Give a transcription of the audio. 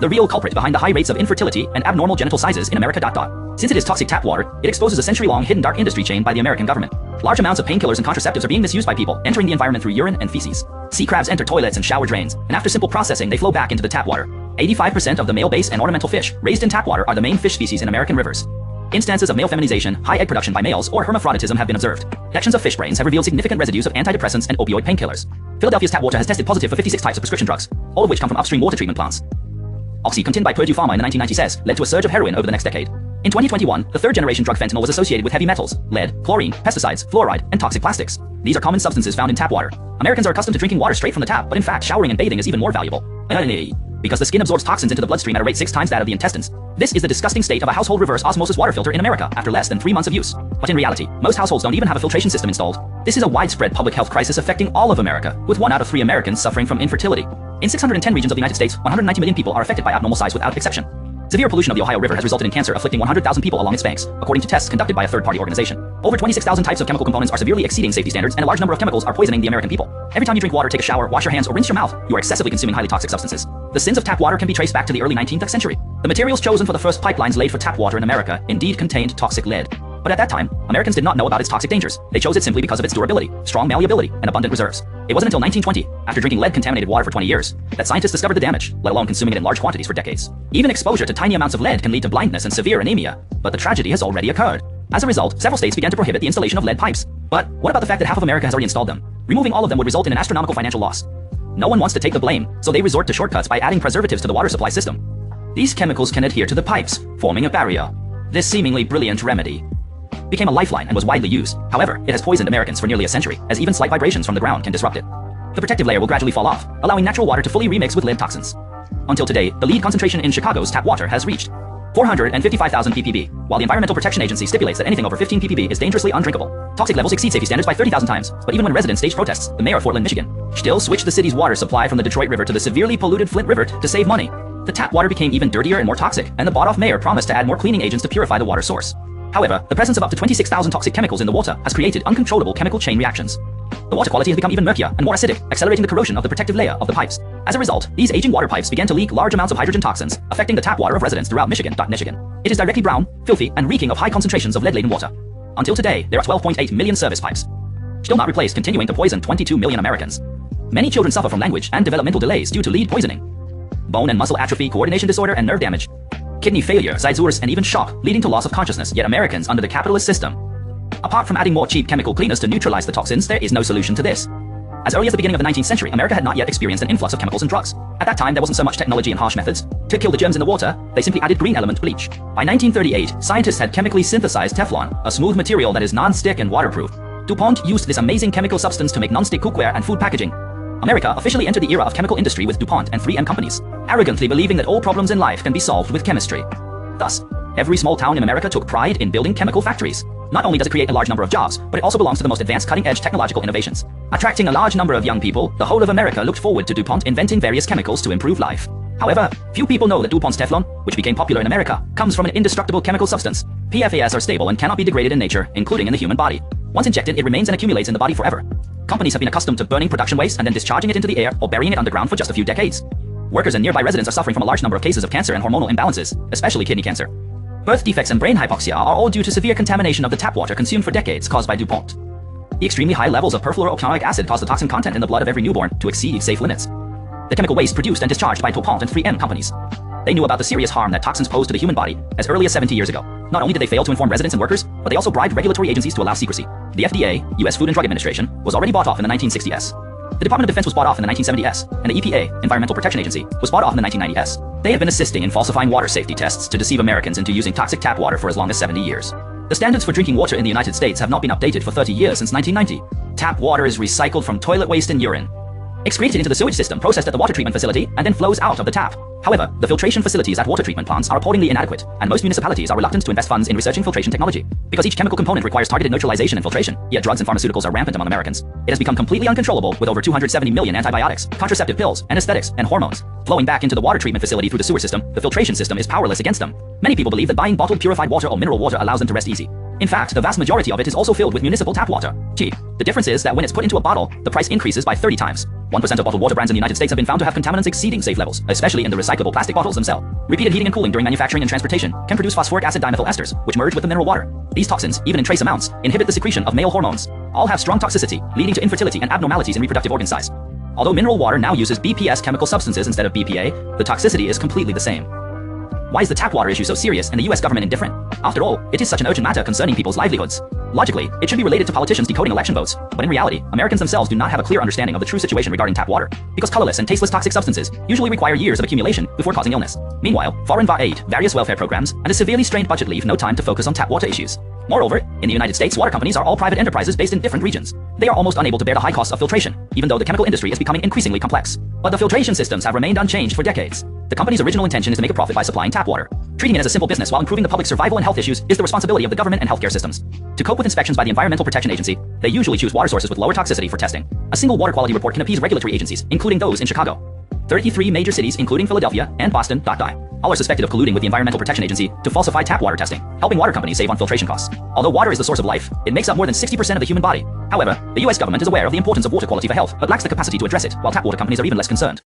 the real culprit behind the high rates of infertility and abnormal genital sizes in America. Since it is toxic tap water, it exposes a century-long hidden dark industry chain by the American government. Large amounts of painkillers and contraceptives are being misused by people, entering the environment through urine and feces. Sea crabs enter toilets and shower drains, and after simple processing they flow back into the tap water. 85% of the male base and ornamental fish raised in tap water are the main fish species in American rivers. Instances of male feminization, high egg production by males, or hermaphroditism have been observed. Detections of fish brains have revealed significant residues of antidepressants and opioid painkillers. Philadelphia's tap water has tested positive for 56 types of prescription drugs, all of which come from upstream water treatment plants. OxyContin by Purdue Pharma in the 1990s led to a surge of heroin over the next decade. In 2021, the third-generation drug fentanyl was associated with heavy metals, lead, chlorine, pesticides, fluoride, and toxic plastics. These are common substances found in tap water. Americans are accustomed to drinking water straight from the tap, but in fact, showering and bathing is even more valuable. Because the skin absorbs toxins into the bloodstream at a rate 6 times that of the intestines. This is the disgusting state of a household reverse osmosis water filter in America after less than 3 months of use. But in reality, most households don't even have a filtration system installed. This is a widespread public health crisis affecting all of America, with 1 out of 3 Americans suffering from infertility. In 610 regions of the United States, 190 million people are affected by abnormal size without exception. Severe pollution of the Ohio River has resulted in cancer afflicting 100,000 people along its banks, according to tests conducted by a third-party organization. Over 26,000 types of chemical components are severely exceeding safety standards, and a large number of chemicals are poisoning the American people. Every time you drink water, take a shower, wash your hands, or rinse your mouth, you are excessively consuming highly toxic substances. The sins of tap water can be traced back to the early 19th century. The materials chosen for the first pipelines laid for tap water in America indeed contained toxic lead. But at that time, Americans did not know about its toxic dangers. They chose it simply because of its durability, strong malleability, and abundant reserves. It wasn't until 1920, after drinking lead-contaminated water for 20 years, that scientists discovered the damage, let alone consuming it in large quantities for decades. Even exposure to tiny amounts of lead can lead to blindness and severe anemia, but the tragedy has already occurred. As a result, several states began to prohibit the installation of lead pipes. But what about the fact that half of America has already installed them? Removing all of them would result in an astronomical financial loss. No one wants to take the blame, so they resort to shortcuts by adding preservatives to the water supply system. These chemicals can adhere to the pipes, forming a barrier. This seemingly brilliant remedy became a lifeline and was widely used. However, it has poisoned Americans for nearly a century, as even slight vibrations from the ground can disrupt it. The protective layer will gradually fall off, allowing natural water to fully remix with lead toxins. Until today, the lead concentration in Chicago's tap water has reached 455,000 ppb, while the Environmental Protection Agency stipulates that anything over 15 ppb is dangerously undrinkable. Toxic levels exceed safety standards by 30,000 times, but even when residents staged protests, the mayor of Portland, Michigan, still switched the city's water supply from the Detroit River to the severely polluted Flint River to save money. The tap water became even dirtier and more toxic, and the bought-off mayor promised to add more cleaning agents to purify the water source. However, the presence of up to 26,000 toxic chemicals in the water has created uncontrollable chemical chain reactions. The water quality has become even murkier and more acidic, accelerating the corrosion of the protective layer of the pipes. As a result, these aging water pipes began to leak large amounts of hydrogen toxins, affecting the tap water of residents throughout Michigan. It is directly brown, filthy, and reeking of high concentrations of lead-laden water. Until today, there are 12.8 million service pipes, still not replaced, continuing to poison 22 million Americans. Many children suffer from language and developmental delays due to lead poisoning. Bone and muscle atrophy, coordination disorder, and nerve damage. Kidney failure, seizures, and even shock, leading to loss of consciousness. Yet Americans under the capitalist system, apart from adding more cheap chemical cleaners to neutralize the toxins, there is no solution to this. As early as the beginning of the 19th century, America had not yet experienced an influx of chemicals and drugs. At that time, there wasn't so much technology and harsh methods to kill the germs in the water. They simply added green element bleach. By 1938, scientists had chemically synthesized Teflon, a smooth material that is non-stick and waterproof. DuPont used this amazing chemical substance to make non-stick cookware and food packaging. America officially entered the era of chemical industry with DuPont and 3M companies, arrogantly believing that all problems in life can be solved with chemistry. Thus, every small town in America took pride in building chemical factories. Not only does it create a large number of jobs, but it also belongs to the most advanced cutting-edge technological innovations. Attracting a large number of young people, the whole of America looked forward to DuPont inventing various chemicals to improve life. However, few people know that DuPont's Teflon, which became popular in America, comes from an indestructible chemical substance. PFAS are stable and cannot be degraded in nature, including in the human body. Once injected, it remains and accumulates in the body forever. Companies have been accustomed to burning production waste and then discharging it into the air or burying it underground for just a few decades. Workers and nearby residents are suffering from a large number of cases of cancer and hormonal imbalances, especially kidney cancer. Birth defects and brain hypoxia are all due to severe contamination of the tap water consumed for decades caused by DuPont. The extremely high levels of perfluorooctanoic acid cause the toxin content in the blood of every newborn to exceed safe limits. The chemical waste produced and discharged by DuPont and 3M companies. They knew about the serious harm that toxins pose to the human body as early as 70 years ago. Not only did they fail to inform residents and workers, but they also bribed regulatory agencies to allow secrecy. The FDA, U.S. Food and Drug Administration, was already bought off in the 1960s. The Department of Defense was bought off in the 1970s, and the EPA, Environmental Protection Agency, was bought off in the 1990s. They had been assisting in falsifying water safety tests to deceive Americans into using toxic tap water for as long as 70 years. The standards for drinking water in the United States have not been updated for 30 years since 1990. Tap water is recycled from toilet waste and urine, excreted into the sewage system, processed at the water treatment facility, and then flows out of the tap. However, the filtration facilities at water treatment plants are appallingly inadequate, and most municipalities are reluctant to invest funds in researching filtration technology. Because each chemical component requires targeted neutralization and filtration, yet drugs and pharmaceuticals are rampant among Americans. It has become completely uncontrollable, with over 270 million antibiotics, contraceptive pills, anesthetics, and hormones flowing back into the water treatment facility through the sewer system. The filtration system is powerless against them. Many people believe that buying bottled purified water or mineral water allows them to rest easy. In fact, the vast majority of it is also filled with municipal tap water. The difference is that when it's put into a bottle, the price increases by 30 times. 1% of bottled water brands in the United States have been found to have contaminants exceeding safe levels, especially in the recyclable plastic bottles themselves. Repeated heating and cooling during manufacturing and transportation can produce phosphoric acid dimethyl esters, which merge with the mineral water. These toxins, even in trace amounts, inhibit the secretion of male hormones. All have strong toxicity, leading to infertility and abnormalities in reproductive organ size. Although mineral water now uses BPS chemical substances instead of BPA, the toxicity is completely the same. Why is the tap water issue so serious and the US government indifferent? After all, it is such an urgent matter concerning people's livelihoods. Logically, it should be related to politicians decoding election votes, but in reality, Americans themselves do not have a clear understanding of the true situation regarding tap water, because colorless and tasteless toxic substances usually require years of accumulation before causing illness. Meanwhile, foreign aid, various welfare programs, and a severely strained budget leave no time to focus on tap water issues. Moreover, in the United States, water companies are all private enterprises based in different regions. They are almost unable to bear the high costs of filtration, even though the chemical industry is becoming increasingly complex. But the filtration systems have remained unchanged for decades. The company's original intention is to make a profit by supplying tap water. Treating it as a simple business while improving the public's survival and health issues is the responsibility of the government and healthcare systems. To cope with inspections by the Environmental Protection Agency, they usually choose water sources with lower toxicity for testing. A single water quality report can appease regulatory agencies, including those in Chicago. 33 major cities, including Philadelphia and Boston, all are suspected of colluding with the Environmental Protection Agency to falsify tap water testing, helping water companies save on filtration costs. Although water is the source of life, it makes up more than 60% of the human body. However, the US government is aware of the importance of water quality for health, but lacks the capacity to address it, while tap water companies are even less concerned.